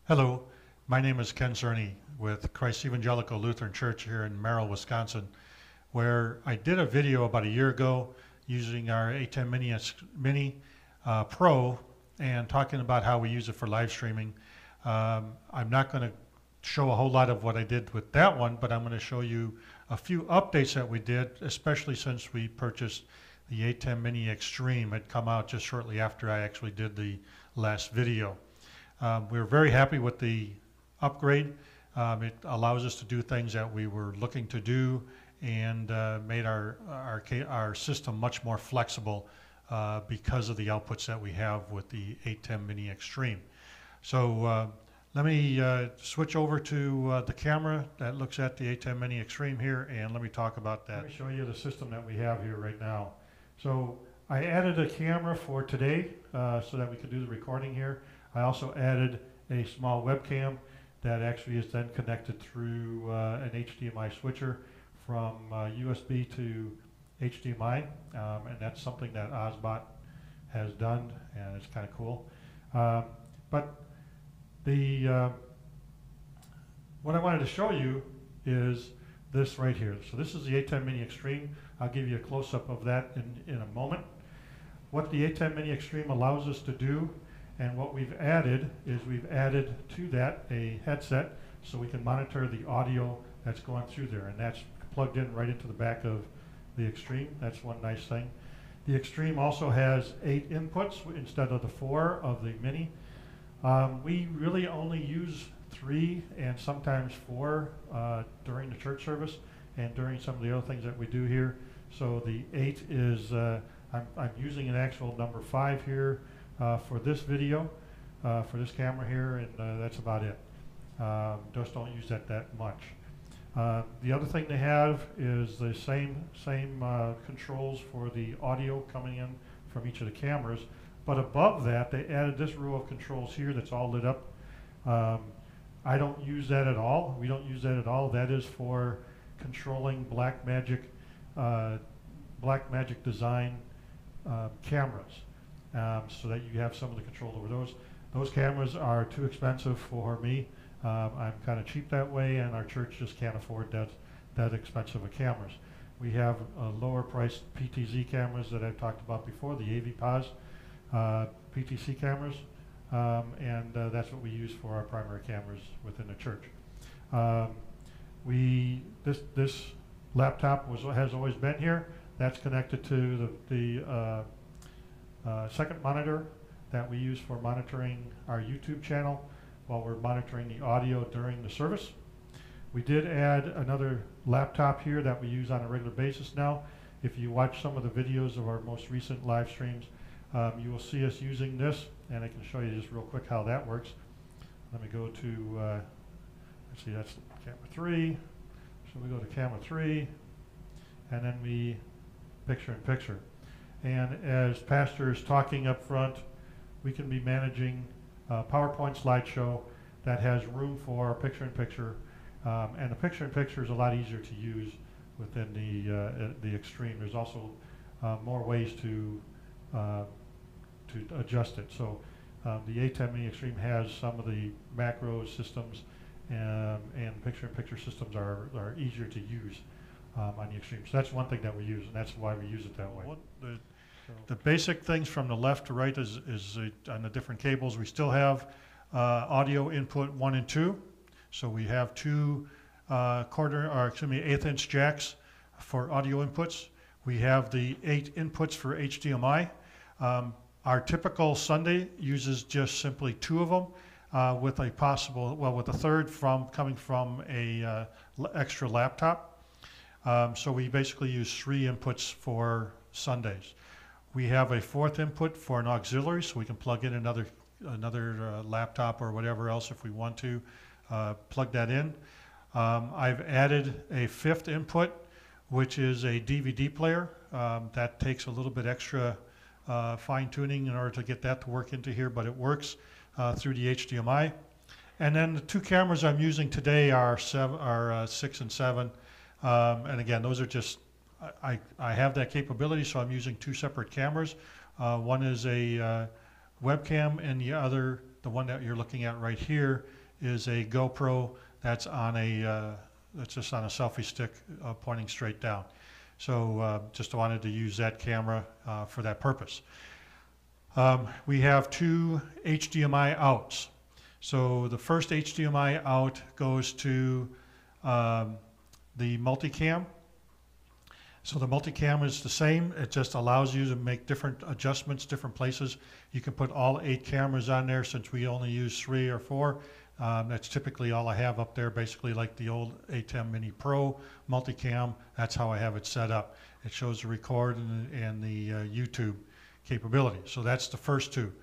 Hello, my name is Ken Cerny with Christ Evangelical Lutheran Church here in Merrill, Wisconsin, where I did a video about a year ago using our ATEM Mini Pro and talking about how we use it for live streaming. I'm not going to show a whole lot of what I did with that one, but I'm going to show you a few updates that we did, especially since we purchased the ATEM Mini Extreme. It come out just shortly after I actually did the last video. We were very happy with the upgrade. It allows us to do things that we were looking to do and made our system much more flexible because of the outputs that we have with the ATEM Mini Extreme. So let me switch over to the camera that looks at the ATEM Mini Extreme here, and let me talk about that. Let me show you the system that we have here right now. So I added a camera for today so that we could do the recording here. I also added a small webcam that actually is then connected through an HDMI switcher from USB to HDMI, and that's something that Ozbot has done, and it's kind of cool. But what I wanted to show you is this right here. So this is the ATEM Mini Extreme. I'll give you a close-up of that in a moment. What the ATEM Mini Extreme allows us to do, and what we've added is we've added to that a headset so we can monitor the audio that's going through there, and that's plugged in right into the back of the Extreme. That's one nice thing. The Extreme also has 8 inputs instead of the 4 of the Mini. We really only use 3 and sometimes 4 during the church service and during some of the other things that we do here. So the 8 is, I'm using an actual number 5 here for this video, for this camera here, and that's about it. Just don't use that much. The other thing they have is the same controls for the audio coming in from each of the cameras, but above that they added this row of controls here that's all lit up. I don't use that at all. We don't use that at all. That is for controlling Blackmagic design cameras. So that you have some of the control over those. Those cameras are too expensive for me. I'm kind of cheap that way, and our church just can't afford that expensive of cameras. We have lower priced PTZ cameras that I've talked about before, the AVPOS PTC cameras, and that's what we use for our primary cameras within the church. This laptop has always been here. That's connected to the second monitor that we use for monitoring our YouTube channel while we're monitoring the audio during the service. We did add another laptop here that we use on a regular basis now. If you watch some of the videos of our most recent live streams, you will see us using this, and I can show you just real quick how that works. Let me go to, let's see, that's camera 3. So we go to camera 3, and then we picture-in-picture. And as pastor is talking up front, we can be managing a PowerPoint slideshow that has room for picture-in-picture, and the picture-in-picture is a lot easier to use within the Extreme. There's also more ways to adjust it. So the ATEM Mini Extreme has some of the macro systems, and picture-in-picture systems are easier to use on the Extreme. So that's one thing that we use, and that's why we use it that way. The basic things from the left to right is on the different cables. We still have audio input 1 and 2. So we have 2 1/8" jacks for audio inputs. We have the 8 inputs for HDMI. Our typical Sunday uses just simply 2 of them with a possible, with a third coming from a extra laptop. So we basically use 3 inputs for Sundays. We have a 4th input for an auxiliary, so we can plug in another laptop or whatever else if we want to plug that in. I've added a 5th input, which is a DVD player. That takes a little bit extra fine-tuning in order to get that to work into here, but it works through the HDMI. And then the 2 cameras I'm using today are 6 and 7. And again, those are just, I have that capability, so I'm using 2 separate cameras. One is a webcam, and the the one that you're looking at right here is a GoPro that's on that's just on a selfie stick pointing straight down. So just wanted to use that camera for that purpose. We have two HDMI outs. So the first HDMI out goes to the multicam. So the multicam is the same. It just allows you to make different adjustments, different places. You can put all 8 cameras on there. Since we only use 3 or 4. That's typically all I have up there, basically like the old ATEM Mini Pro multicam. That's how I have it set up. It shows the record and the YouTube capability. So that's the first two.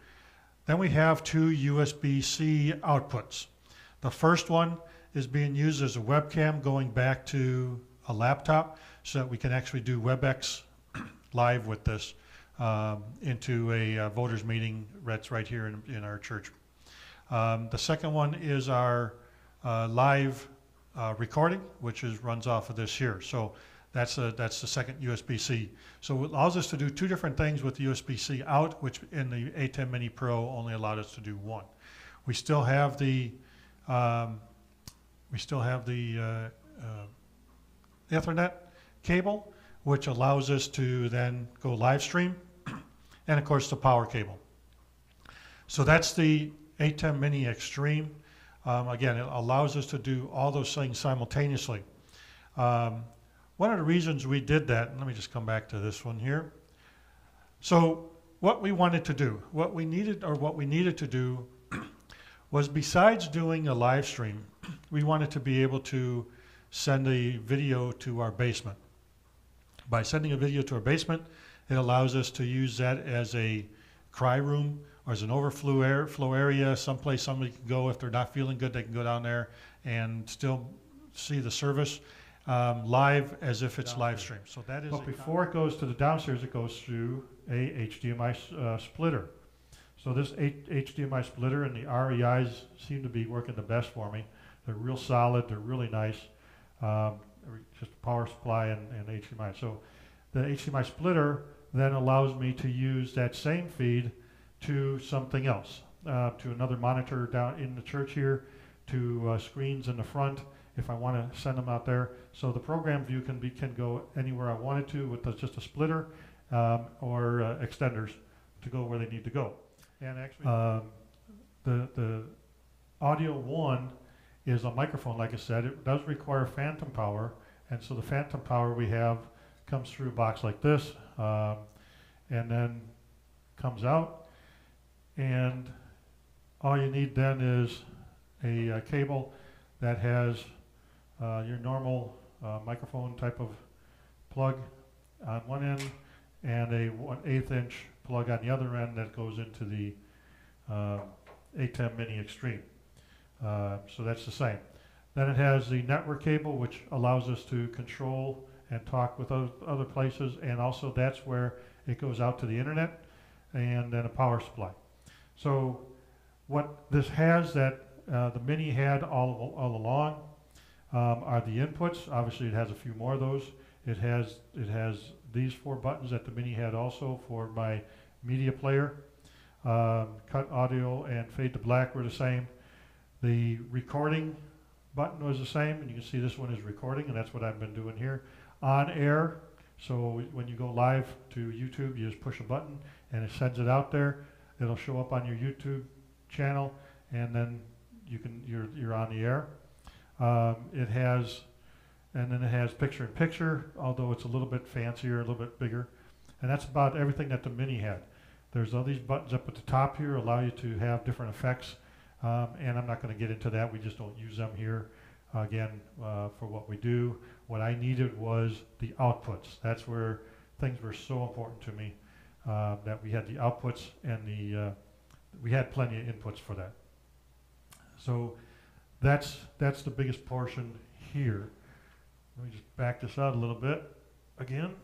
Then we have 2 USB-C outputs. The first one is being used as a webcam going back to a laptop so that we can actually do WebEx live with this into a voters meeting that's right here in our church. The second one is our live recording, which runs off of this here. So that's the second USB-C. So it allows us to do 2 different things with USB-C out, which in the ATEM Mini Pro only allowed us to do 1. We still have the Ethernet cable, which allows us to then go live stream, and of course the power cable. So that's the ATEM Mini Extreme. Again, it allows us to do all those things simultaneously. One of the reasons we did that, and let me just come back to this one here. So what we wanted to do, what we needed to do was, besides doing a live stream, we wanted to be able to send a video to our basement. By sending a video to our basement, it allows us to use that as a cry room or as an overflow area, someplace somebody can go if they're not feeling good. They can go down there and still see the service live as if it's live stream. So that is. But before it goes to the downstairs, it goes through a HDMI splitter. So this HDMI splitter and the REIs seem to be working the best for me. They're real solid. They're really nice. Just a power supply and HDMI. So the HDMI splitter then allows me to use that same feed to something else, to another monitor down in the church here, to screens in the front if I want to send them out there. So the program view can go anywhere I want it to with just a splitter or extenders to go where they need to go. And actually, the audio 1 is a microphone. Like I said, it does require phantom power, and so the phantom power we have comes through a box like this, and then comes out, and all you need then is a cable that has your normal microphone type of plug on one end and a 1/8 inch plug on the other end that goes into the ATEM Mini Extreme. So that's the same. Then it has the network cable, which allows us to control and talk with other places, and also that's where it goes out to the internet, and then a power supply. So what this has that the Mini had all along are the inputs. Obviously it has a few more of those. It has these 4 buttons that the Mini had also for my media player. Cut audio and fade to black were the same. The recording button was the same, and you can see this one is recording, and that's what I've been doing here. On air, so when you go live to YouTube, you just push a button and it sends it out there. It'll show up on your YouTube channel, and then you're on the air. It has picture-in-picture, although it's a little bit fancier, a little bit bigger, and that's about everything that the Mini had. There's all these buttons up at the top here allow you to have different effects. And I'm not going to get into that. We just don't use them here, again, for what we do. What I needed was the outputs. That's where things were so important to me, that we had the outputs and we had plenty of inputs for that. So that's the biggest portion here. Let me just back this out a little bit again.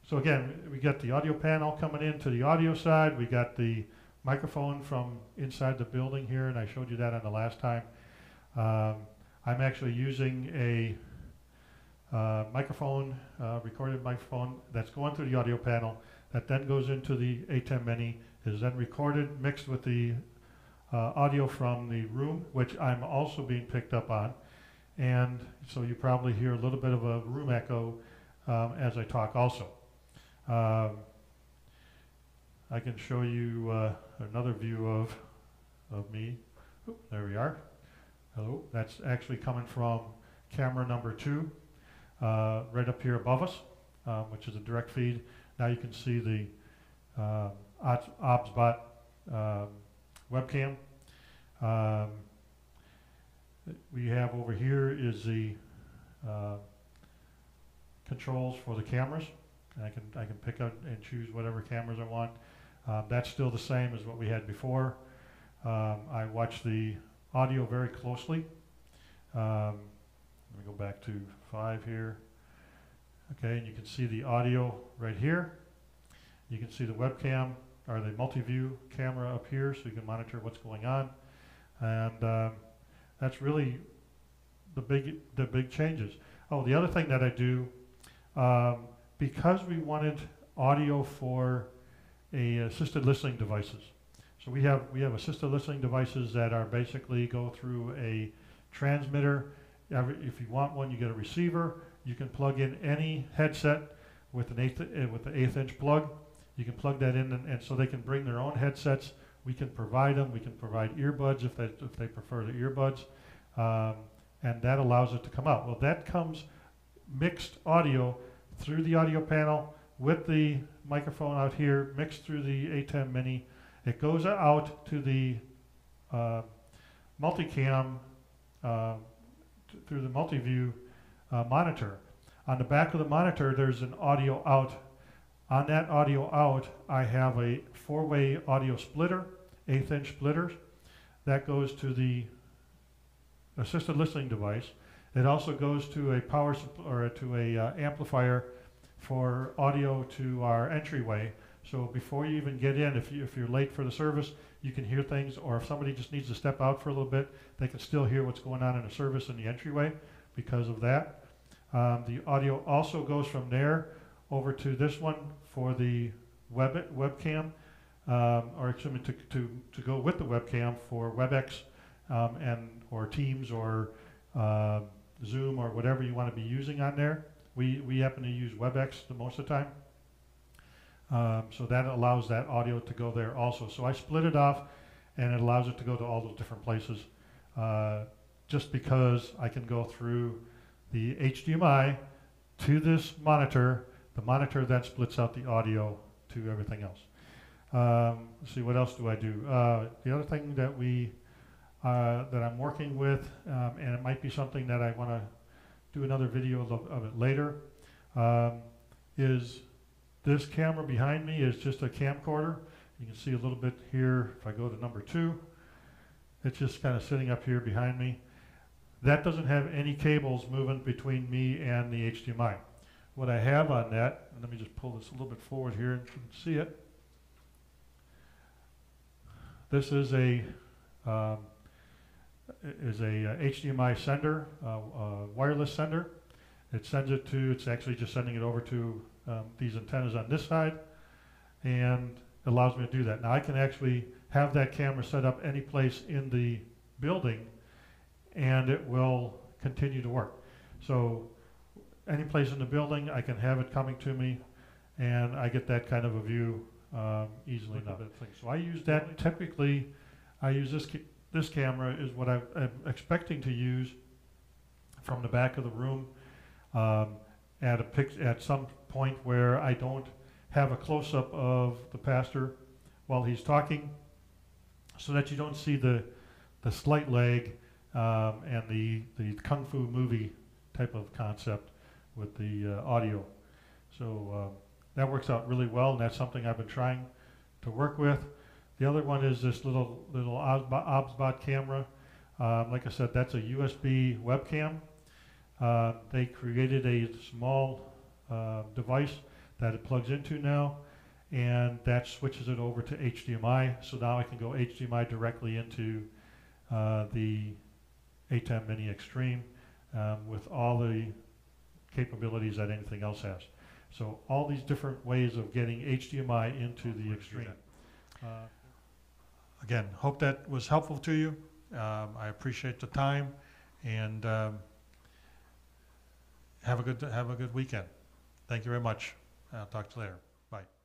So again, we got the audio panel coming into the audio side. We got the microphone from inside the building here, and I showed you that on the last time. I'm actually using a microphone, recorded microphone that's going through the audio panel that then goes into the ATEM Mini, is then recorded, mixed with the audio from the room, which I'm also being picked up on. And so you probably hear a little bit of a room echo as I talk also. I can show you another view of me. Oop, there we are. Hello. That's actually coming from camera number 2, right up here above us, which is a direct feed. Now you can see the OBSBot webcam. We have over here is the controls for the cameras. I can pick out and choose whatever cameras I want. That's still the same as what we had before. I watch the audio very closely. Let me go back to 5 here. Okay, and you can see the audio right here. You can see the webcam or the multi-view camera up here, so you can monitor what's going on. And that's really the big changes. Oh, the other thing that I do, because we wanted audio for assisted listening devices. So we have assisted listening devices that are basically go through a transmitter. If you want one, you get a receiver. You can plug in any headset with an with the 1/8 inch plug. You can plug that in, and so they can bring their own headsets. We can provide them. We can provide earbuds if they prefer the earbuds, and that allows it to come out. Well, that comes mixed audio through the audio panel with the microphone out here, mixed through the ATEM Mini. It goes out to the multicam through the multi-view monitor. On the back of the monitor, there's an audio out. On that audio out, I have a 4-way audio splitter, 1/8 inch splitters. That goes to the assisted listening device. It also goes to a power or to a amplifier for audio to our entryway. So before you even get in, if you're late for the service, you can hear things, or if somebody just needs to step out for a little bit, they can still hear what's going on in the service in the entryway because of that. The audio also goes from there over to this one for the webcam, or excuse me, to go with the webcam for WebEx or Teams or Zoom or whatever you want to be using on there. We happen to use WebEx the most of the time. So that allows that audio to go there also. So I split it off, and it allows it to go to all those different places, just because I can go through the HDMI to this monitor. The monitor then splits out the audio to everything else. Let's see, what else do I do? The other thing that that I'm working with, and it might be something that I want to do another video of it later, is this camera behind me is just a camcorder. You can see a little bit here. If I go to number 2, it's just kind of sitting up here behind me. That doesn't have any cables moving between me and the HDMI. What I have on that, and let me just pull this a little bit forward here and you can see it. This is a HDMI sender, wireless sender. It sends it to, it's actually just sending it over to these antennas on this side, and allows me to do that. Now I can actually have that camera set up any place in the building, and it will continue to work. So any place in the building, I can have it coming to me, and I get that kind of a view easily enough. So I use that typically. I use this camera is what I'm expecting to use from the back of the room at some point where I don't have a close-up of the pastor while he's talking, so that you don't see the slight lag and the kung fu movie type of concept with the audio. So that works out really well, and that's something I've been trying to work with. The other one is this little OBSBot camera. Like I said, that's a USB webcam. They created a small device that it plugs into now, and that switches it over to HDMI. So now I can go HDMI directly into the ATEM Mini Extreme with all the capabilities that anything else has. So all these different ways of getting HDMI into the Extreme. again, hope that was helpful to you. I appreciate the time, and have a good weekend. Thank you very much. I'll talk to you later. Bye.